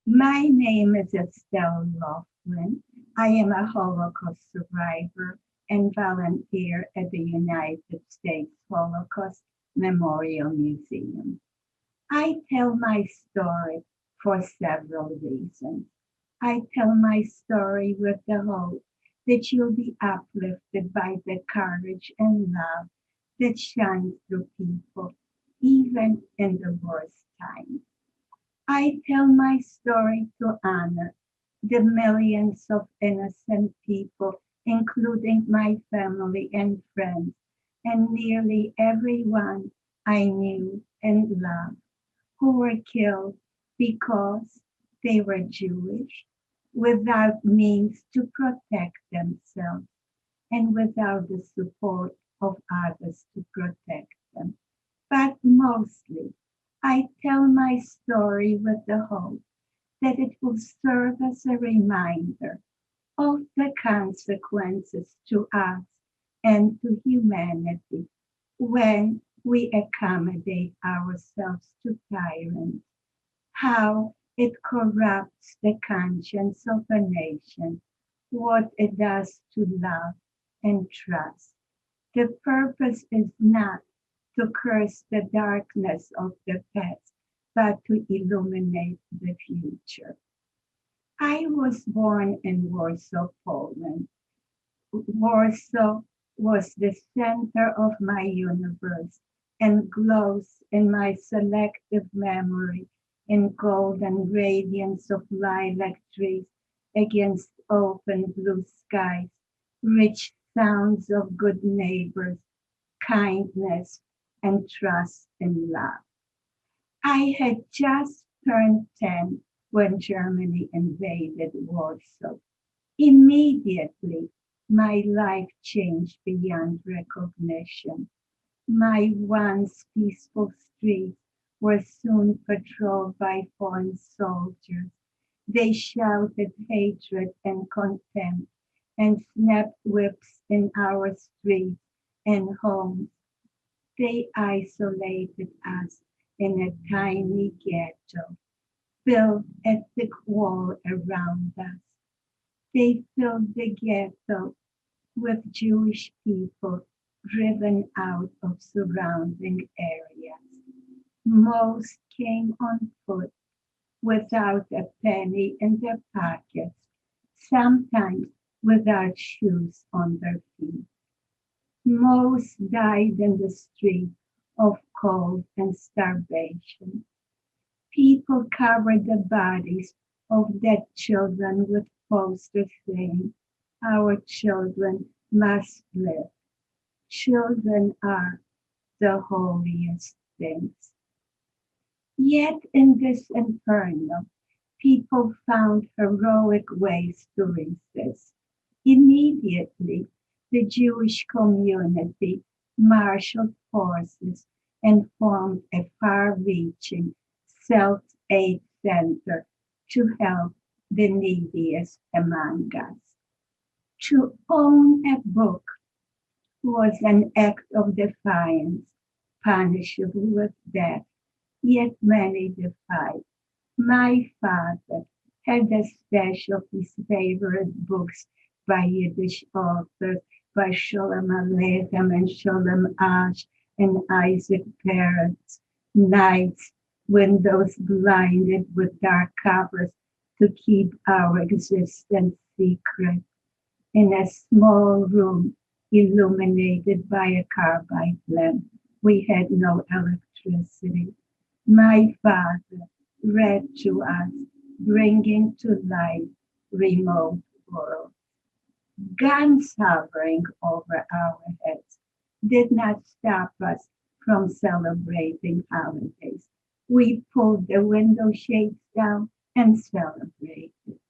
My name is Estelle Laughlin. I am a Holocaust survivor and volunteer at the United States Holocaust Memorial Museum. I tell my story for several reasons. I tell my story with the hope that you'll be uplifted by the courage and love that shines through people, even in the worst times. I tell my story to honor the millions of innocent people, including my family and friends, and nearly everyone I knew and loved, who were killed because they were Jewish, without means to protect themselves, and without the support of others to protect them. But mostly, I tell my story with the hope that it will serve as a reminder of the consequences to us and to humanity when we accommodate ourselves to tyrants, how it corrupts the conscience of a nation, what it does to love and trust. The purpose is not to curse the darkness of the past, but to illuminate the future. I was born in Warsaw, Poland. Warsaw was the center of my universe and glows in my selective memory in golden radiance of lilac trees against open blue skies, rich sounds of good neighbors, kindness, and trust and love. I had just turned 10 when Germany invaded Warsaw. Immediately, my life changed beyond recognition. My once peaceful streets were soon patrolled by foreign soldiers. They shouted hatred and contempt and snapped whips in our streets and homes. They isolated us in a tiny ghetto, built a thick wall around us. They filled the ghetto with Jewish people driven out of surrounding areas. Most came on foot without a penny in their pockets, sometimes without shoes on their feet. Most died in the street of cold and starvation. People covered the bodies of dead children with posters saying, "Our children must live. Children are the holiest things." Yet in this inferno, people found heroic ways to resist. Immediately, the Jewish community marshaled forces and formed a far reaching self aid center to help the neediest among us. To own a book was an act of defiance, punishable with death, yet many defied. My father had a stash of his favorite books by Yiddish authors, by Sholem Aleichem and Sholem Asch and Isaac Peretz, nights, windows blinded with dark covers to keep our existence secret. In a small room illuminated by a carbide lamp, we had no electricity. My father read to us, bringing to life remote worlds. Guns hovering over our heads did not stop us from celebrating holidays. We pulled the window shades down and celebrated.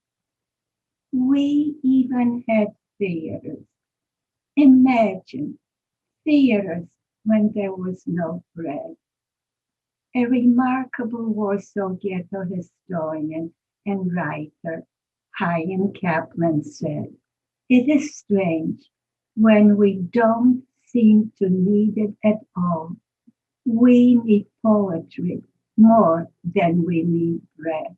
We even had theaters. Imagine theaters when there was no bread. A remarkable Warsaw Ghetto historian and writer, Chaim Kaplan, said, "It is strange when we don't seem to need it at all. We need poetry more than we need bread."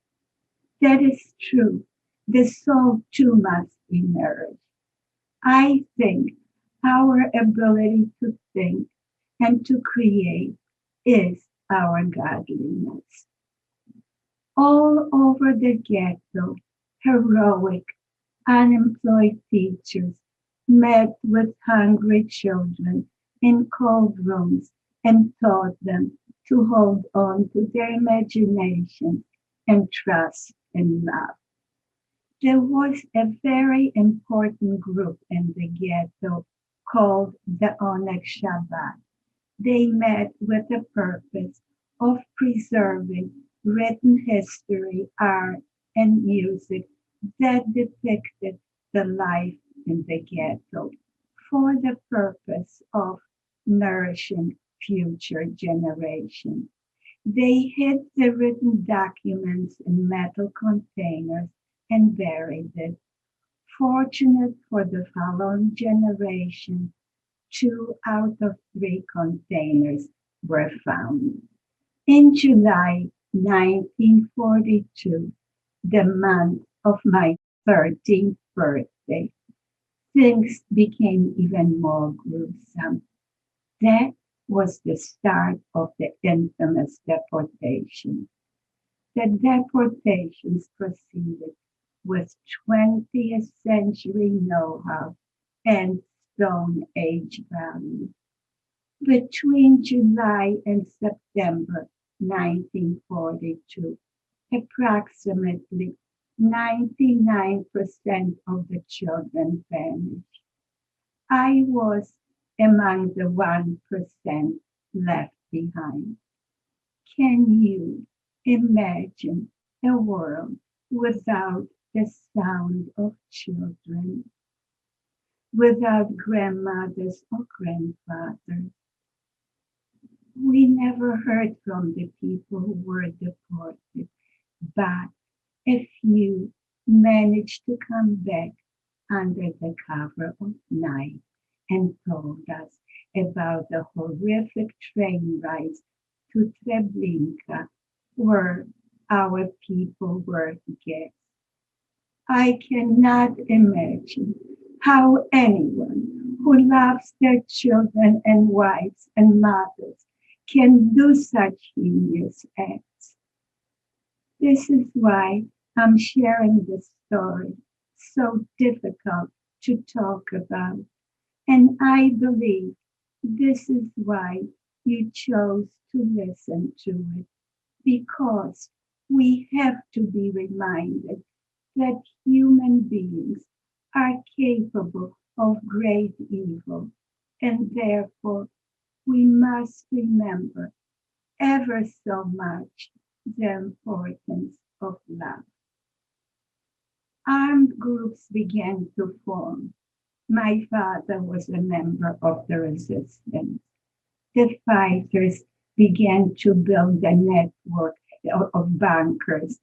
That is true. The soul too must be nourished. I think our ability to think and to create is our godliness. All over the ghetto, heroic, unemployed teachers met with hungry children in cold rooms and taught them to hold on to their imagination and trust in love. There was a very important group in the ghetto called the Onek Shabbat. They met with the purpose of preserving written history, art, and music that depicted the life in the ghetto for the purpose of nourishing future generations. They hid the written documents in metal containers and buried it. Fortunate for the following generation, 2 out of 3 containers were found. In July 1942, the month of my 13th birthday, things became even more gruesome. That was the start of the infamous deportation. The deportations proceeded with 20th century know-how and Stone Age value. Between July and September 1942, approximately 99% of the children vanished. I was among the 1% left behind. Can you imagine a world without the sound of children, without grandmothers or grandfathers? We never heard from the people who were deported, but a few managed to come back under the cover of night and told us about the horrific train rides to Treblinka where our people were guests. I cannot imagine how anyone who loves their children and wives and mothers can do such heinous acts. This is why I'm sharing this story, so difficult to talk about. And I believe this is why you chose to listen to it, because we have to be reminded that human beings are capable of great evil, and therefore we must remember ever so much the importance of love. Armed groups began to form. My father was a member of the resistance. The fighters began to build a network of bunkers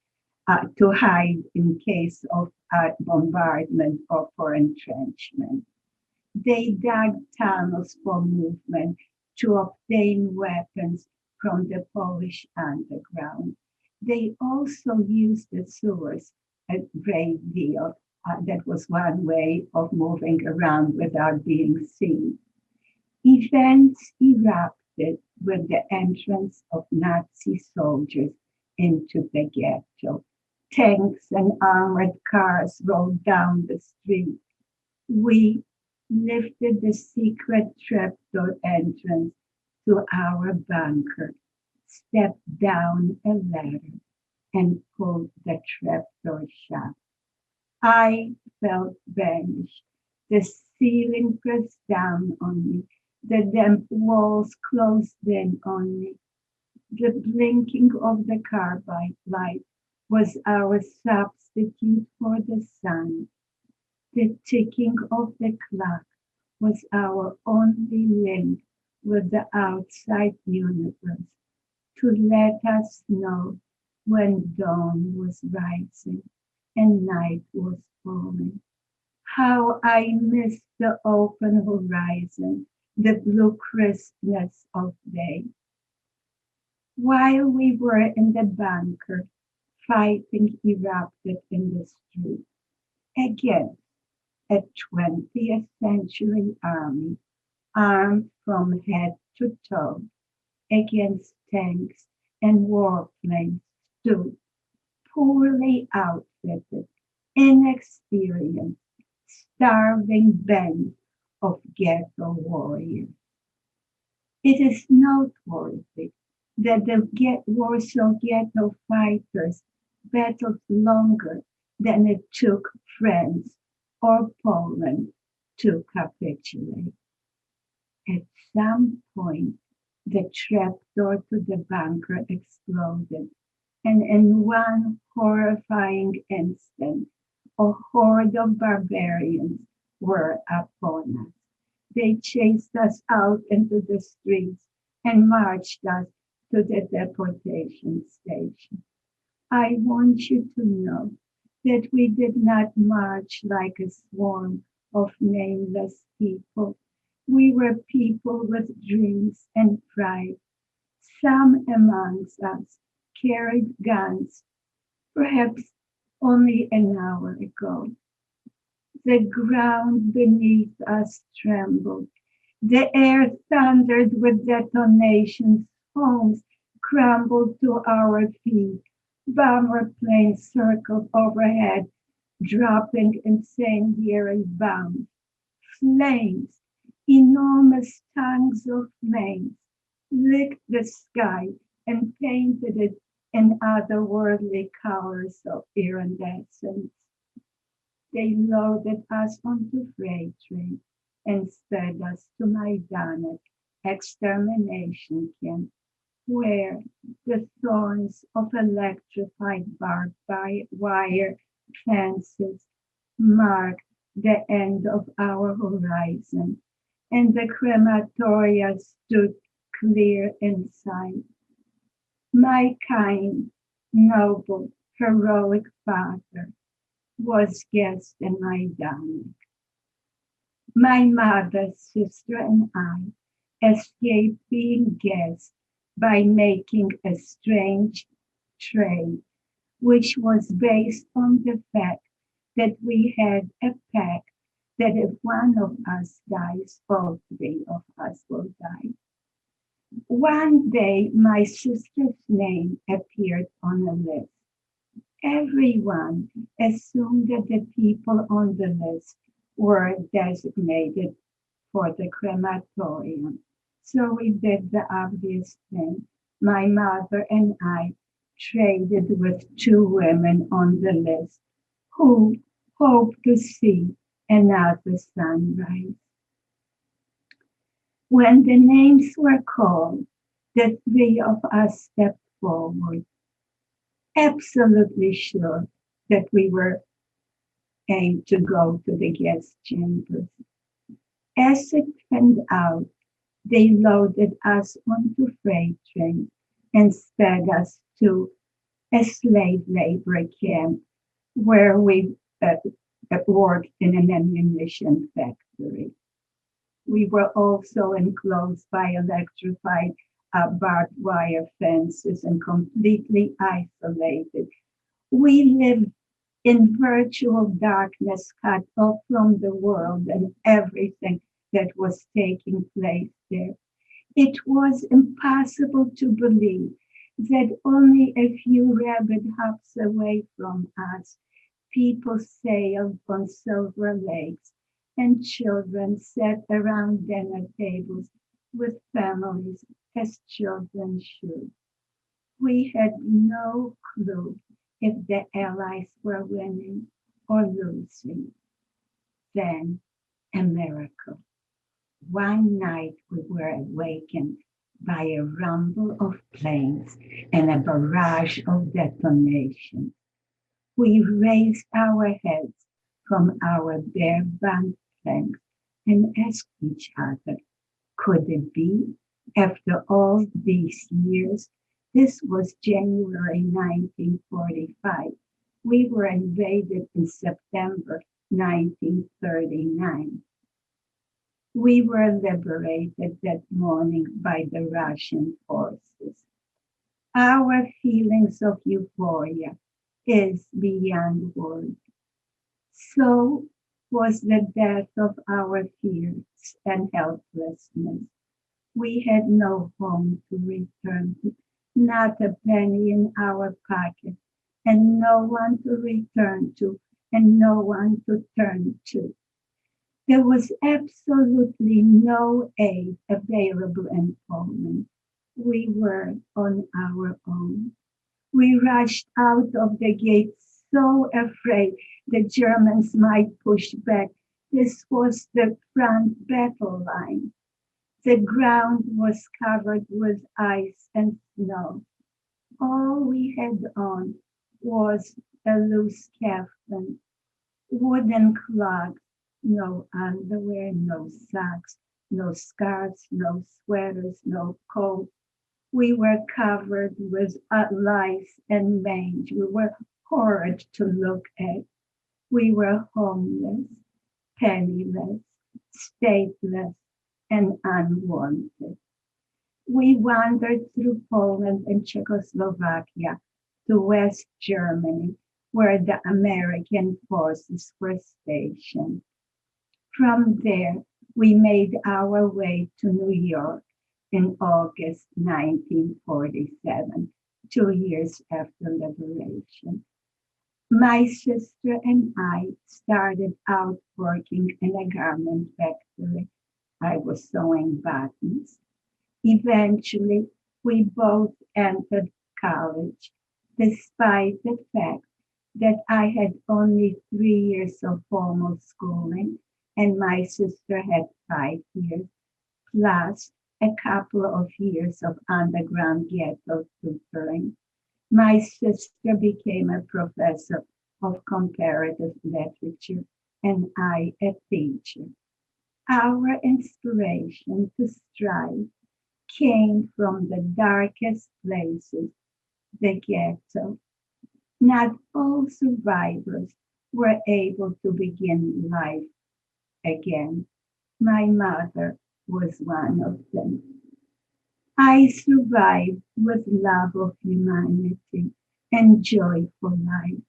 to hide in case of bombardment or for entrenchment. They dug tunnels for movement to obtain weapons from the Polish underground. They also used the sewers a great deal. That was one way of moving around without being seen. Events erupted with the entrance of Nazi soldiers into the ghetto. Tanks and armored cars rolled down the street. We lifted the secret trapdoor entrance to our bunker, stepped down a ladder, and pulled the trapdoor shut. I felt vanished. The ceiling pressed down on me. The damp walls closed in on me. The blinking of the carbide light was our substitute for the sun. The ticking of the clock was our only link with the outside universe to let us know when dawn was rising and night was falling. How I missed the open horizon, the blue crispness of day. While we were in the bunker, Fighting erupted in the street against a 20th century army armed from head to toe against tanks and warplanes stood poorly outfitted, inexperienced, starving band of ghetto warriors. It is noteworthy that the Warsaw Ghetto fighters battled longer than it took France or Poland to capitulate. At some point, the trapdoor to the bunker exploded, and in one horrifying instant, a horde of barbarians were upon us. They chased us out into the streets and marched us to the deportation station. I want you to know that we did not march like a swarm of nameless people. We were people with dreams and pride. Some amongst us carried guns, perhaps only an hour ago. The ground beneath us trembled. The air thundered with detonations. Homes crumbled to our feet. Bomber planes circled overhead, dropping incendiary bombs. Flames, enormous tongues of flames, licked the sky and painted it in otherworldly colors of iridescence. They loaded us onto freight trains and sped us to Majdanek extermination camp, where the thorns of electrified barbed wire fences marked the end of our horizon, and the crematoria stood clear in sight. My kind, noble, heroic father was guest in my dining. My mother, sister, and I escaped being guests by making a strange trade, which was based on the fact that we had a pact that if one of us dies, all three of us will die. One day, my sister's name appeared on a list. Everyone assumed that the people on the list were designated for the crematorium. So we did the obvious thing. My mother and I traded with two women on the list who hoped to see another sunrise. When the names were called, the three of us stepped forward, absolutely sure that we were aimed to go to the guest chambers. As it turned out, they loaded us onto freight trains and sped us to a slave labor camp where we worked in an ammunition factory. We were also enclosed by electrified barbed wire fences and completely isolated. We lived in virtual darkness, cut off from the world and everything that was taking place there. It was impossible to believe that only a few rapid hops away from us, people sailed on silver lakes and children sat around dinner tables with families as children should. We had no clue if the Allies were winning or losing. Then a miracle. One night we were awakened by a rumble of planes and a barrage of detonations. We raised our heads from our bare bunk planks and asked each other, could it be, after all these years? This was January 1945. We were invaded in September 1939. We were liberated that morning by the Russian forces. Our feelings of euphoria is beyond words. So was the death of our fears and helplessness. We had no home to return to, not a penny in our pocket, and no one to return to, and no one to turn to. There was absolutely no aid available in Poland. We were on our own. We rushed out of the gate so afraid the Germans might push back. This was the front battle line. The ground was covered with ice and snow. All we had on was a loose caftan, wooden clogs, no underwear, no socks, no scarves, no sweaters, no coat. We were covered with lice and mange. We were horrid to look at. We were homeless, penniless, stateless, and unwanted. We wandered through Poland and Czechoslovakia to West Germany, where the American forces were stationed. From there, we made our way to New York in August 1947, 2 years after liberation. My sister and I started out working in a garment factory. I was sewing buttons. Eventually, we both entered college, despite the fact that I had only 3 years of formal schooling and my sister had 5 years, plus a couple of years of underground ghetto tutoring. My sister became a professor of comparative literature and I a teacher. Our inspiration to strive came from the darkest places, the ghetto. Not all survivors were able to begin life again. My mother was one of them. I survived with love of humanity and joy for life.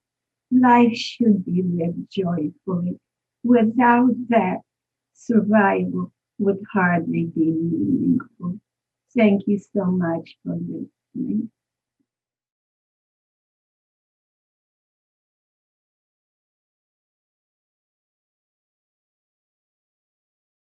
Life should be lived joyfully. Without that, survival would hardly be meaningful. Thank you so much for listening.